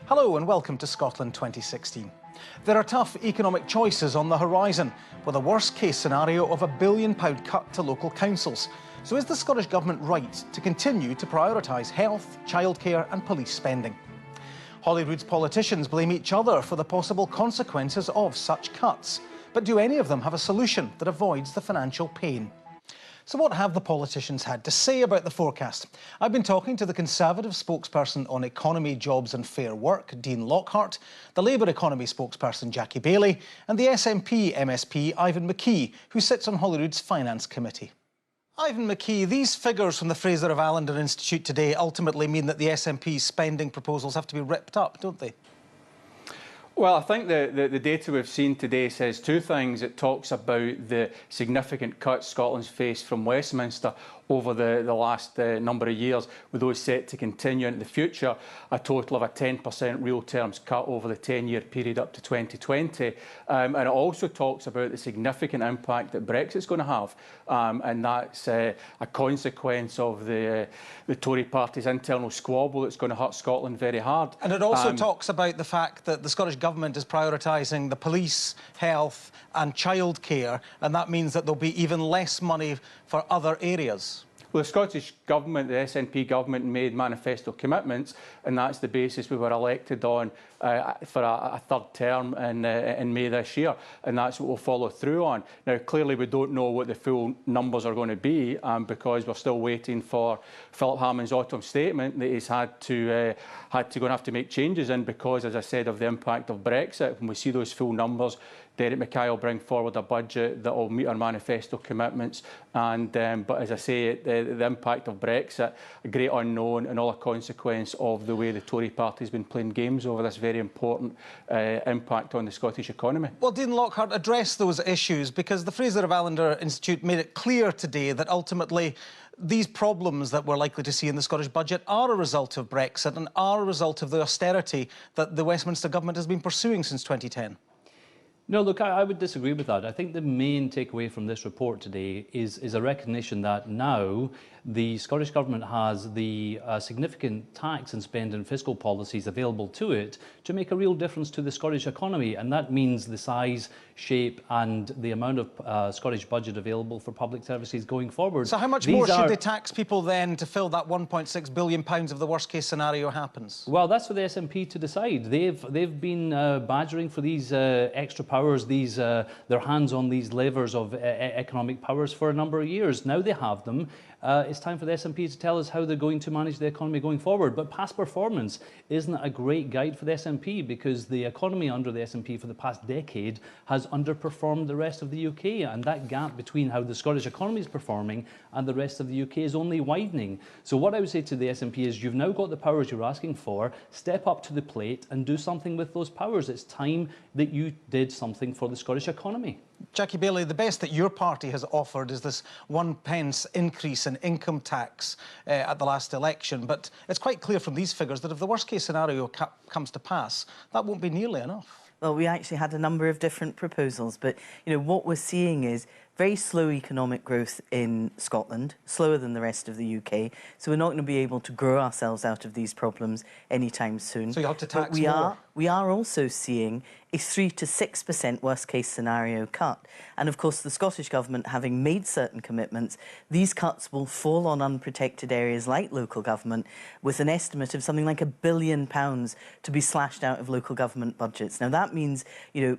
Hello and welcome to Scotland 2016. There are tough economic choices on the horizon, with a worst-case scenario of £1 billion cut to local councils. So is the Scottish Government right to continue to prioritise health, childcare and police spending? Holyrood's politicians blame each other for the possible consequences of such cuts. But do any of them have a solution that avoids the financial pain? So what have the politicians had to say about the forecast? I've been talking to the Conservative spokesperson on economy, jobs and fair work, Dean Lockhart, the Labour economy spokesperson, Jackie Baillie, and the SNP MSP, Ivan McKee, who sits on Holyrood's Finance Committee. Ivan McKee, these figures from the Fraser of Allender Institute today ultimately mean that the SNP's spending proposals have to be ripped up, don't they? Well, I think the data we've seen today says two things. It talks about the significant cuts Scotland's faced from Westminster over the last number of years, with those set to continue into the future, a total of a 10% real terms cut over the 10-year period up to 2020. And it also talks about the significant impact that Brexit's going to have, and that's a consequence of the Tory party's internal squabble that's going to hurt Scotland very hard. And it also talks about the fact that the Scottish Government is prioritising the police, health and childcare, and that means that there'll be even less money for other areas. Well, the Scottish Government, the SNP Government, made manifesto commitments, and that's the basis we were elected on for a third term in May this year, and that's what we'll follow through on. Now, clearly, we don't know what the full numbers are going to be because we're still waiting for Philip Hammond's autumn statement that he's had to have to make changes in because, as I said, of the impact of Brexit. When we see those full numbers, Derek Mackay will bring forward a budget that will meet our manifesto commitments. But as I say, the impact of Brexit, a great unknown and all a consequence of the way the Tory party has been playing games over this very important impact on the Scottish economy. Well, Dean Lockhart, address those issues, because the Fraser of Allender Institute made it clear today that ultimately these problems that we're likely to see in the Scottish budget are a result of Brexit and are a result of the austerity that the Westminster Government has been pursuing since 2010. No, look, I would disagree with that. I think the main takeaway from this report today is a recognition that now the Scottish Government has the significant tax and spend and fiscal policies available to it to make a real difference to the Scottish economy. And that means the size, shape and the amount of Scottish budget available for public services going forward. So how much more should they tax people then to fill that £1.6 billion if the worst case scenario happens? Well, that's for the SNP to decide. They've been badgering for these extra powers, their hands on these levers of economic powers for a number of years. Now they have them. It's time for the SNP to tell us how they're going to manage the economy going forward. But past performance isn't a great guide for the SNP, because the economy under the SNP for the past decade has underperformed the rest of the UK, and that gap between how the Scottish economy is performing and the rest of the UK is only widening. So what I would say to the SNP is, you've now got the powers you're asking for, step up to the plate and do something with those powers. It's time that you did something for the Scottish economy. Jackie Baillie, the best that your party has offered is this 1 pence increase in income tax at the last election. But it's quite clear from these figures that if the worst case scenario comes to pass, that won't be nearly enough. Well, we actually had a number of different proposals, but what we're seeing is very slow economic growth in Scotland, slower than the rest of the UK. So we're not going to be able to grow ourselves out of these problems anytime soon. So you have to tax but more. We are also seeing a 3 to 6% worst case scenario cut. And of course, the Scottish Government, having made certain commitments, these cuts will fall on unprotected areas like local government, with an estimate of something like £1 billion to be slashed out of local government budgets. Now that means,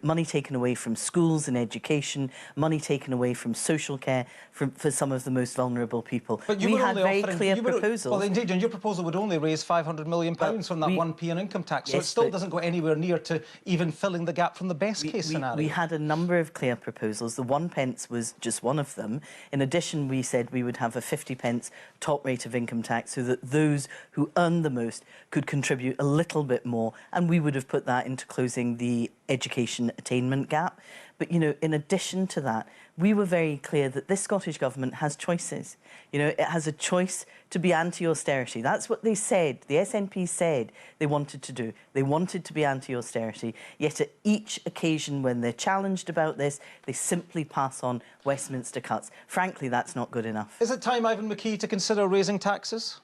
money taken away from schools and education, money taken away from social care for some of the most vulnerable people. But we had very clear proposals. Well, indeed, and your proposal would only raise £500 million from that 1p in income tax, so it still doesn't go anywhere near to even filling the gap from the best case scenario. We had a number of clear proposals. The 1 pence was just one of them. In addition, we said we would have a 50 pence top rate of income tax so that those who earn the most could contribute a little bit more, and we would have put that into closing the education attainment gap. But, in addition to that, we were very clear that this Scottish Government has choices. It has a choice to be anti-austerity. That's what they said, the SNP said they wanted to do. They wanted to be anti-austerity, yet at each occasion when they're challenged about this, they simply pass on Westminster cuts. Frankly, that's not good enough. Is it time, Ivan McKee, to consider raising taxes?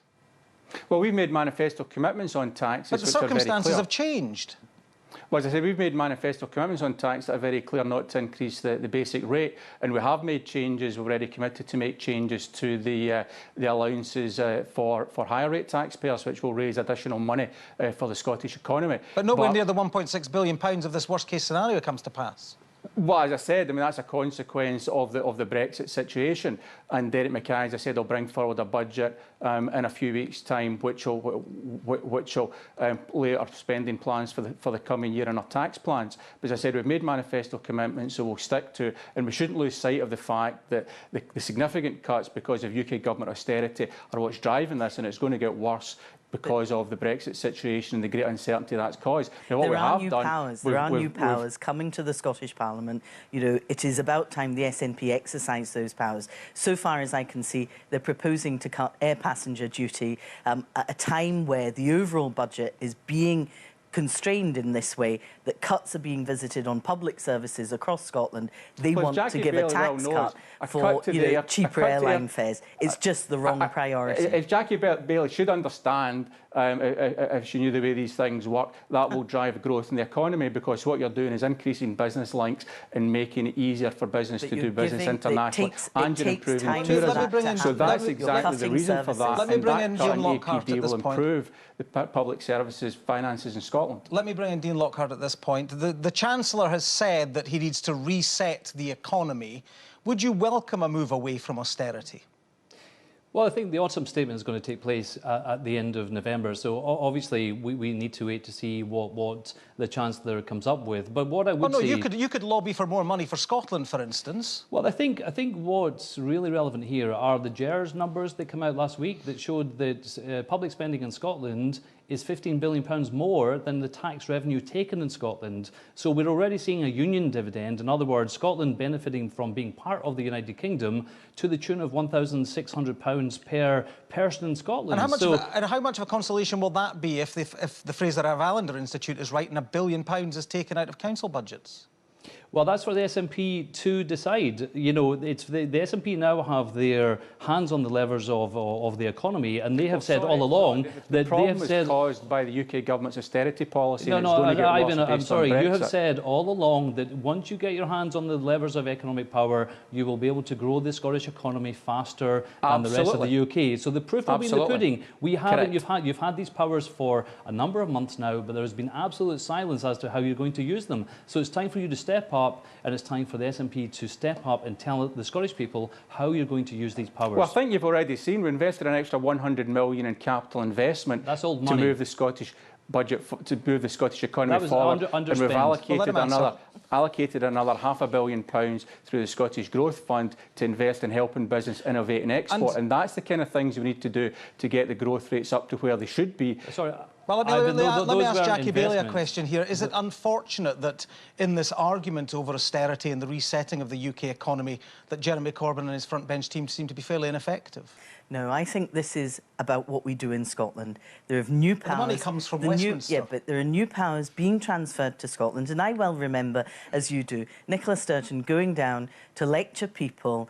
Well, we've made manifesto commitments on taxes, But the which are very circumstances clear. have changed. Well, as I said, we've made manifesto commitments on tax that are very clear not to increase the basic rate, and we have made changes. We've already committed to make changes to the allowances for higher rate taxpayers, which will raise additional money for the Scottish economy. But nowhere near the £1.6 billion if this worst-case scenario comes to pass. Well, as I said, I mean, that's a consequence of the Brexit situation. And Derek Mackay, as I said, will bring forward a budget in a few weeks' time, which will lay our spending plans for the coming year and our tax plans. But as I said, we've made manifesto commitments, so we'll stick to, and we shouldn't lose sight of the fact that the significant cuts because of UK government austerity are what's driving this, and it's going to get worse because of the Brexit situation and the great uncertainty that's caused. Now, what there we are have new done, powers. There are new powers coming to the Scottish Parliament. You know, it is about time the SNP exercise those powers. So far as I can see, they're proposing to cut air passenger duty at a time where the overall budget is being constrained in this way, that cuts are being visited on public services across Scotland. They want to give a tax cut for cheaper airline fares. It's just the wrong priority. If Jackie Bailey should understand, if she knew the way these things work, that will drive growth in the economy, because what you're doing is increasing business links and making it easier for business to do business internationally, and you're improving tourism. So that's exactly the reason for that. Let me bring in Dean And Lockhart APD at this will point. improve the public services finances in Scotland. Let me bring in Dean Lockhart at this point. The Chancellor has said that he needs to reset the economy. Would you welcome a move away from austerity? Well, I think the autumn statement is going to take place at the end of November. So obviously we need to wait to see what the Chancellor comes up with. But what I would say... you could lobby for more money for Scotland, for instance. Well, I think what's really relevant here are the GERS numbers that came out last week that showed that public spending in Scotland is £15 billion more than the tax revenue taken in Scotland. So we're already seeing a union dividend. In other words, Scotland benefiting from being part of the United Kingdom to the tune of £1,600 per person in Scotland. And how much of a consolation will that be if the Fraser F. Allender Institute is writing £1 billion is taken out of council budgets? Well, that's for the SNP to decide. You know, it's the SNP now have their hands on the levers of the economy, and they have said all along that they have said... The problem was caused by the UK government's austerity policy. Ivan, I'm sorry. You have said all along that once you get your hands on the levers of economic power, you will be able to grow the Scottish economy faster than the rest of the UK. So the proof will be in the pudding. We haven't. You've had these powers for a number of months now, but there has been absolute silence as to how you're going to use them. So it's time for you to step up. And it's time for the SNP to step up and tell the Scottish people how you're going to use these powers. Well, I think you've already seen we invested an extra £100 million in capital investment. That's old money. To move the Scottish budget, to move the Scottish economy forward. And we've allocated another £500 million through the Scottish Growth Fund to invest in helping business innovate and export. And that's the kind of things we need to do to get the growth rates up to where they should be. Sorry. Well, let me ask Jackie Bailey a question here. Is it unfortunate that in this argument over austerity and the resetting of the UK economy that Jeremy Corbyn and his front bench team seem to be fairly ineffective? No, I think this is about what we do in Scotland. There are new powers... The money comes from Westminster. Yeah, but there are new powers being transferred to Scotland. And I well remember, as you do, Nicola Sturgeon going down to lecture people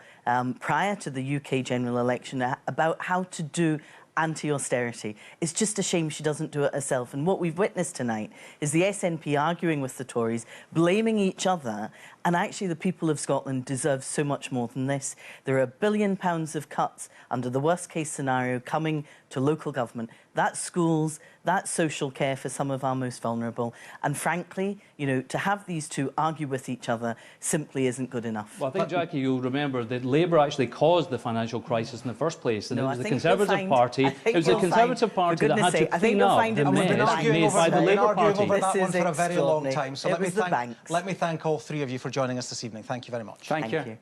prior to the UK general election about how to do anti-austerity. It's just a shame she doesn't do it herself. And what we've witnessed tonight is the SNP arguing with the Tories, blaming each other, and actually the people of Scotland deserve so much more than this. There are £1 billion of cuts under the worst-case scenario coming to local government. That's schools, that's social care for some of our most vulnerable. And frankly, you know, to have these two argue with each other simply isn't good enough. Well, I think, Jackie, you'll remember that Labour actually caused the financial crisis in the first place. And it was the Conservative Party. It was the Conservative Party that had to clean up the mess made by the Labour Party. We've been arguing over that one for a very long time. So let me thank all three of you for joining us this evening. Thank you very much. Thank you.